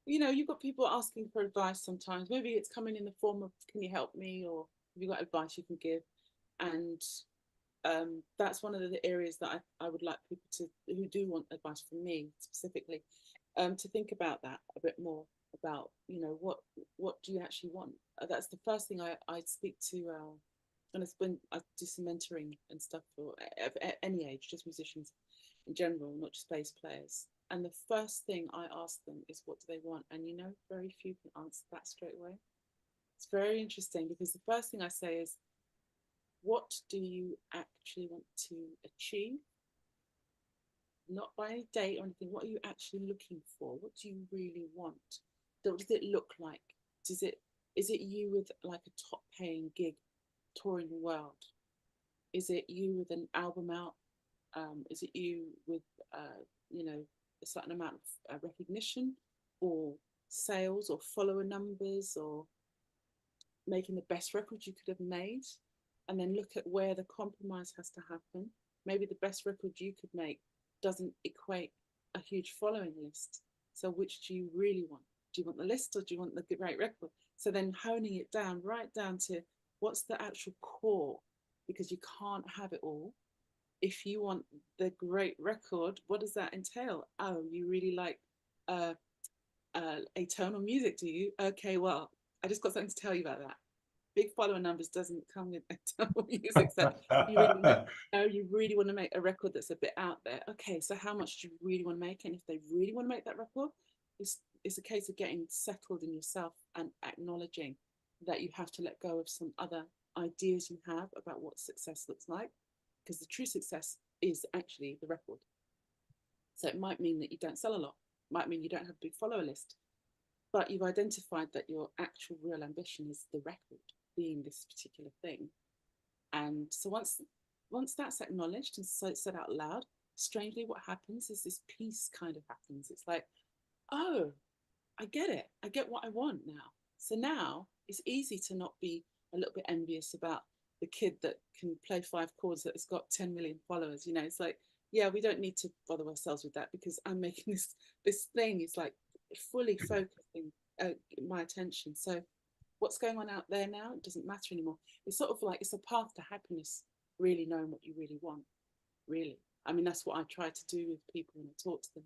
you know, you've got people asking for advice sometimes. Maybe it's coming in the form of, can you help me? Or have you got advice you can give? And that's one of the areas that I would like people to, who do want advice from me specifically, to think about that a bit more, about, you know, what do you actually want? That's the first thing I speak to, and it's when I do some mentoring and stuff for at any age, just musicians in general, not just bass players. And the first thing I ask them is, what do they want? And you know, very few can answer that straight away. It's very interesting, because the first thing I say is, what do you actually want to achieve? Not by any date or anything. What are you actually looking for? What do you really want? What does it look like? Is it you with like a top paying gig touring the world? Is it you with an album out? Is it you with you know, a certain amount of recognition, or sales, or follower numbers, or making the best record you could have made? And then look at where the compromise has to happen. Maybe the best record you could make doesn't equate a huge following list. So which do you really want? Do you want the list, or do you want the great record? So then honing it down, right down to what's the actual core, because you can't have it all. If you want the great record, what does that entail? Oh, you really like atonal music, do you? Okay, well, I just got something to tell you about that. Big follower numbers doesn't come with atonal music. So you really want to, oh, you really want to make a record that's a bit out there. Okay, so how much do you really want to make? And if they really want to make that record, it's a case of getting settled in yourself and acknowledging that you have to let go of some other ideas you have about what success looks like, because the true success is actually the record. So it might mean that you don't sell a lot, might mean you don't have a big follower list, but you've identified that your actual real ambition is the record being this particular thing. And so once that's acknowledged and so it's said out loud, strangely what happens is this peace kind of happens. It's like, oh, I get it. I get what I want now. So now it's easy to not be a little bit envious about the kid that can play 5 chords that has got 10 million followers. You know, it's like, yeah, we don't need to bother ourselves with that, because I'm making this thing is like fully focusing my attention. So what's going on out there now, it doesn't matter anymore. It's sort of like, it's a path to happiness, really knowing what you really want, really. I mean, that's what I try to do with people when I talk to them.